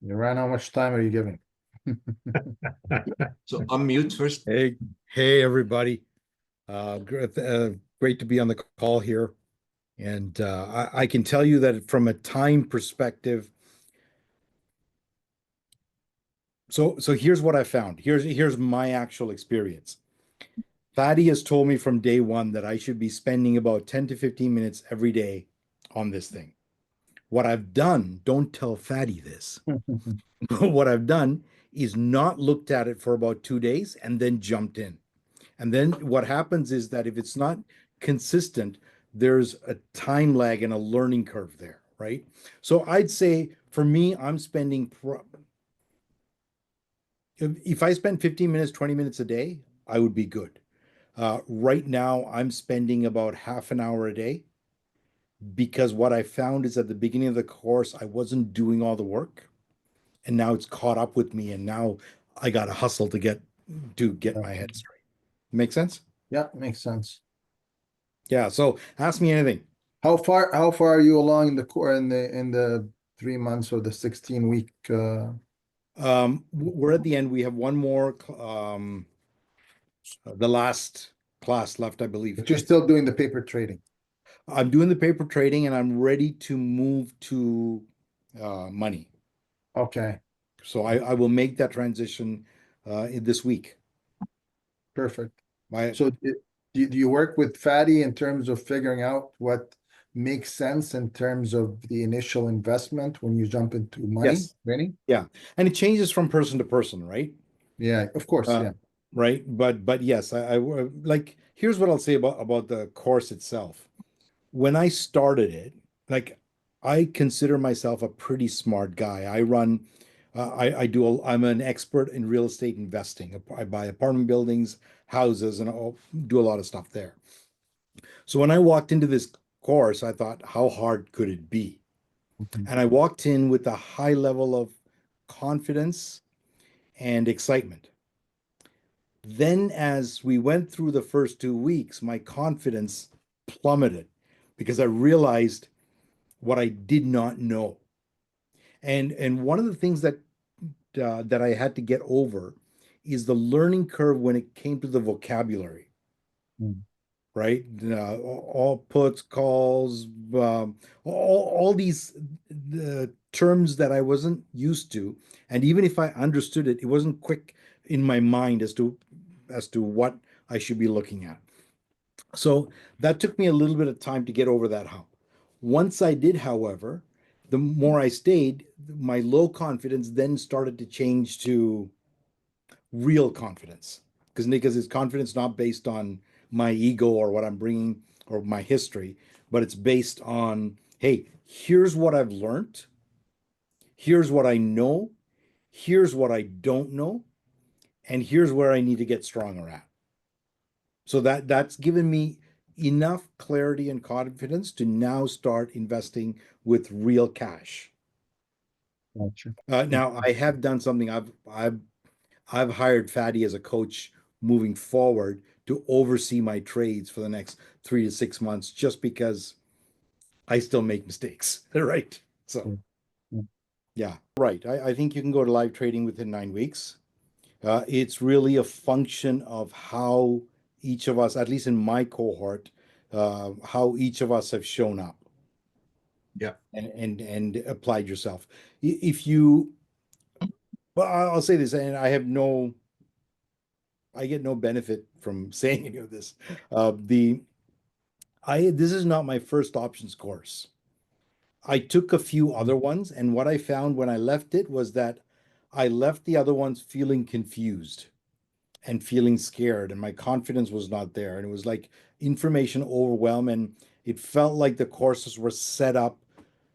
Niran, how much time are you giving? So unmute first. Hey, everybody. Great to be on the call here. And I can tell you that from a time perspective, so here's what I found. Here's my actual experience. Fatty has told me from day one that I should be spending about 10 to 15 minutes every day on this thing. What I've done, don't tell Fatty this, but what I've done is not looked at it for about 2 days and then jumped in. And then what happens is that if it's not consistent, there's a time lag and a learning curve there, right? So I'd say for me, I'm spending, if I spend 15 minutes, 20 minutes a day, I would be good. Right now, I'm spending about half an hour a day because what I found is at the beginning of the course, I wasn't doing all the work. And now it's caught up with me. And now I got to hustle to get my head straight. Make sense? Yeah, makes sense. Yeah. So ask me anything. How far are you along in the core in the 3 months or the 16 week We're at the end. We have one more, the last class left, I believe. but you're still doing the paper trading? I'm doing the paper trading and I'm ready to move to money. Okay, So I will make that transition this week. perfect. My, So do you work with Fatty in terms of figuring out what makes sense in terms of the initial investment when you jump into money yes. trading? Yeah. And it changes from person to person, right? Yeah, of course. Yeah. Right. But yes, I like, here's what I'll say about the course itself. When I started it, like I consider myself a pretty smart guy. I run, I'm an expert in real estate investing. I buy apartment buildings, houses, and I'll do a lot of stuff there. So when I walked into this course, I thought, how hard could it be? Mhm. And I walked in with a high level of confidence and excitement. Then, as we went through the first 2 weeks, my confidence plummeted because I realized what I did not know. And one of the things that I had to get over is the learning curve when it came to the vocabulary, Mm. right? All puts, calls, all these terms that I wasn't used to, and even if I understood it, it wasn't quick in my mind as to what I should be looking at. So that took me a little bit of time to get over that hump. Once I did, however, the more I stayed, my low confidence then started to change to real confidence. Because it's confidence not based on my ego or what I'm bringing or my history, but it's based on, hey, here's what I've learned, here's what I know, here's what I don't know, and here's where I need to get stronger at. So that's given me enough clarity and confidence to now start investing with real cash. Gotcha. Now I have done something. I've hired Fatty as a coach moving forward to oversee my trades for the next 3 to 6 months, just because I still make mistakes, right? So Mm. Mm. yeah, right. I think you can go to live trading within 9 weeks. It's really a function of how each of us, at least in my cohort, how each of us have shown up Yeah. and applied yourself. If you, well, I'll say this, and I get no benefit from saying any of this. This is not my first options course. I took a few other ones, and what I found when I left it was that I left the other ones feeling confused and feeling scared, and my confidence was not there. And it was like information overwhelm, and it felt like the courses were set up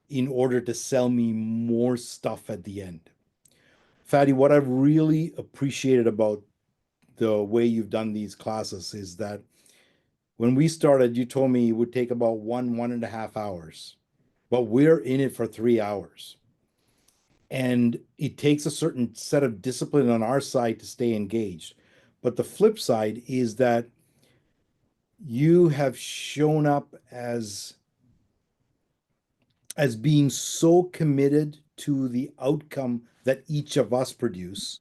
in order to sell me more stuff at the end. Fatty, what I've really appreciated about the way you've done these classes is that when we started, you told me it would take about 1.5 hours, but we're in it for 3 hours. And it takes a certain set of discipline on our side to stay engaged. But the flip side is that you have shown up as being so committed to the outcome that each of us produce,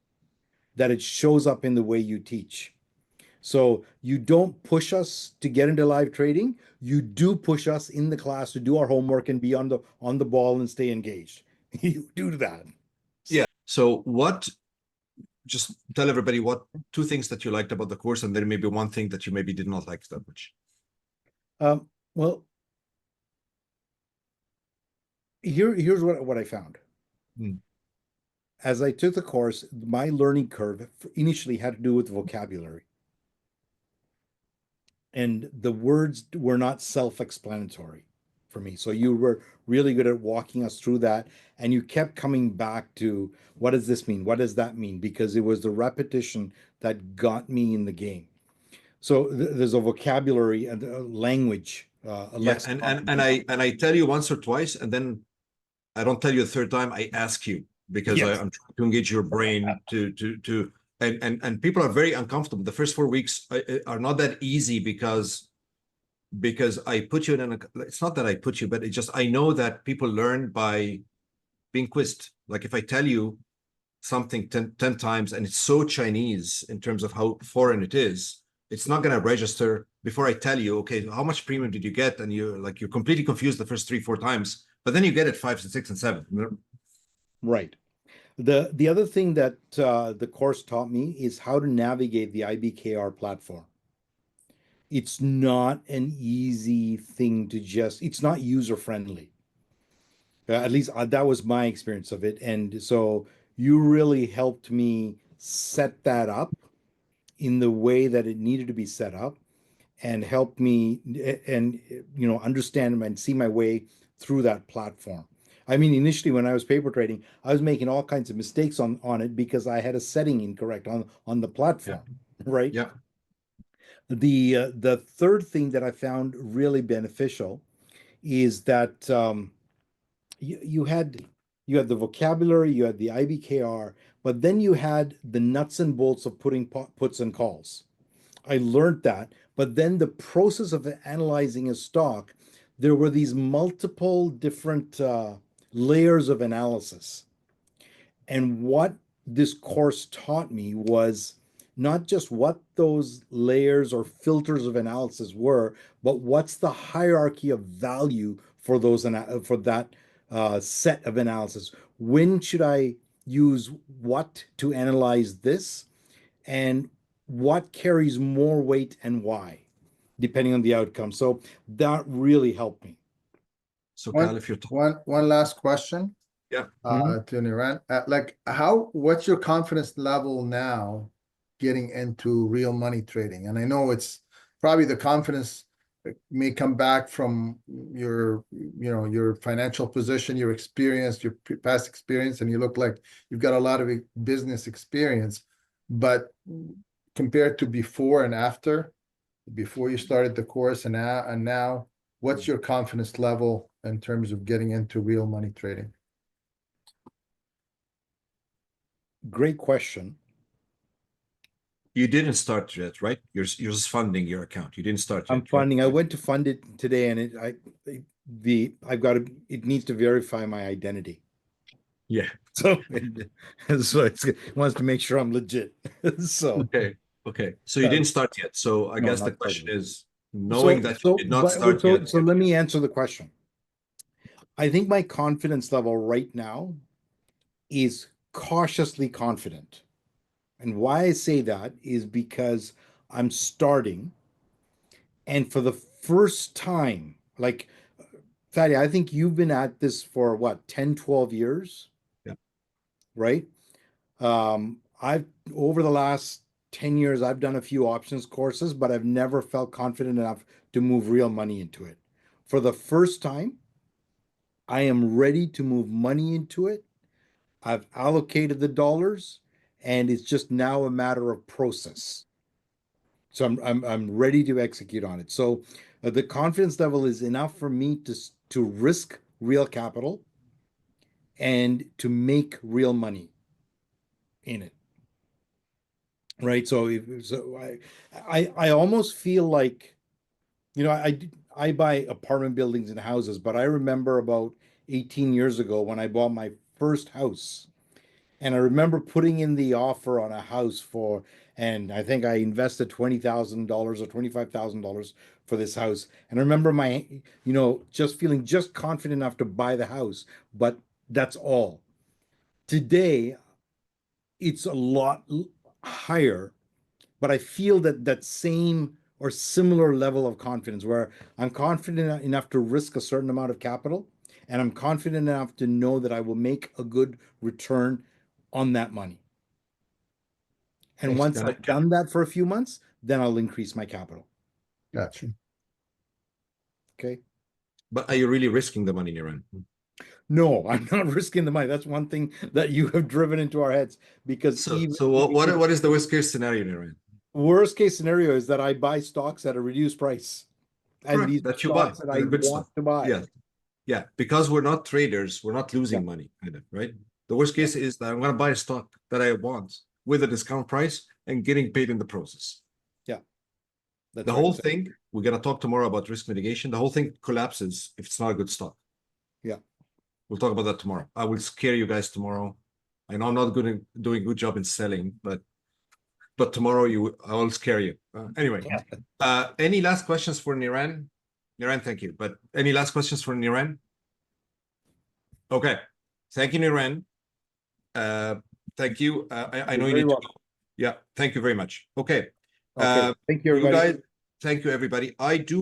that it shows up in the way you teach. So you don't push us to get into live trading. You do push us in the class to do our homework and be on the ball and stay engaged. You do that. Yeah. So just tell everybody what two things that you liked about the course, and then maybe one thing that you maybe did not like that much. Well, here's what I found. Mm. As I took the course, my learning curve initially had to do with vocabulary. And the words were not self-explanatory for me. So you were really good at walking us through that. And you kept coming back to, what does this mean? What does that mean? Because it was the repetition that got me in the game. So there's a vocabulary and a language, a Yeah, lexicon. and I tell you once or twice, and then I don't tell you a third time. I ask you because Yes. I'm trying to engage your brain and people are very uncomfortable. The first 4 weeks are not that easy because I put you in it's not that I put you, but it just I know that people learn by being quizzed. Like if I tell you something 10 times and it's so Chinese in terms of how foreign it is, it's not going to register before I tell you, okay, how much premium did you get? And you're completely confused the first 3-4 times, but then you get it 5 and 6 and 7. Right. The other thing that the course taught me is how to navigate the IBKR platform. It's not an easy thing to it's not user friendly. At least that was my experience of it. And so you really helped me set that up in the way that it needed to be set up and helped me and understand and see my way through that platform. I mean, initially when I was paper trading, I was making all kinds of mistakes on it because I had a setting incorrect on the platform, right? Yeah. The third thing that I found really beneficial is that you had the vocabulary, you had the IBKR, but then you had the nuts and bolts of putting puts and calls. I learned that, but then the process of analyzing a stock, there were these multiple different layers of analysis. And what this course taught me was not just what those layers or filters of analysis were, but what's the hierarchy of value for that set of analysis. When should I use what to analyze this, and what carries more weight and why, depending on the outcome. So that really helped me. So One, Kyle, if you're one last question. Yeah. To Niran, like what's your confidence level now getting into real money trading? And I know it's probably the confidence may come back from your financial position, your experience, your past experience, and you look like you've got a lot of business experience. But compared to before and after, before you started the course and now, what's your confidence level in terms of getting into real money trading? Great question. You didn't start yet, right? You're just funding your account. You didn't start yet. I'm funding. I went to fund it today, and it needs to verify my identity. Yeah. So it wants to make sure I'm legit. So Okay. So you didn't start yet. So I No, guess the not question started. is, knowing that you did not start yet. So let me answer the question. I think my confidence level right now is cautiously confident. And why I say that is because I'm starting, and for the first time, like, Fatty, I think you've been at this for what, 10, 12 years? Yeah. Right? I've over the last 10 years, I've done a few options courses, but I've never felt confident enough to move real money into it. For the first time, I am ready to move money into it. I've allocated the dollars, and it's just now a matter of process. So I'm ready to execute on it. So the confidence level is enough for me to risk real capital and to make real money in it. Right. So I almost feel like, I buy apartment buildings and houses, but I remember about 18 years ago when I bought my first house. And I remember putting in the offer on a house and I think I invested $20,000 or $25,000 for this house. And I remember just feeling just confident enough to buy the house, but that's all. Today, it's a lot higher, but I feel that same or similar level of confidence where I'm confident enough to risk a certain amount of capital, and I'm confident enough to know that I will make a good return on that money. And Thanks. once I've done that for a few months, then I'll increase my capital. Gotcha. Okay. But are you really risking the money, Niran? No, I'm not risking the money. That's one thing that you have driven into our heads because What is the worst case scenario, Niran? worst case scenario is that I buy stocks at a reduced price. And Correct, these that you buy stocks that I good want stuff. to buy. Yeah. Yeah. Because we're not traders, we're not losing money either, right? The worst case is that I'm going to buy a stock that I want with a discount price and getting paid in the process. Yeah. That's The right. whole thing, we're going to talk tomorrow about risk mitigation. The whole thing collapses if it's not a good stock. Yeah. We'll talk about that tomorrow. I will scare you guys tomorrow. I know I'm not doing a good job in selling, but tomorrow I will scare you. Anyway, any last questions for Niran? Niran, thank you. But any last questions for Niran? Okay. Thank you, Niran. Thank you. I know you need to go. Yeah. Thank you very much. Okay. Okay. Thank you, everybody. Thank you, everybody. I do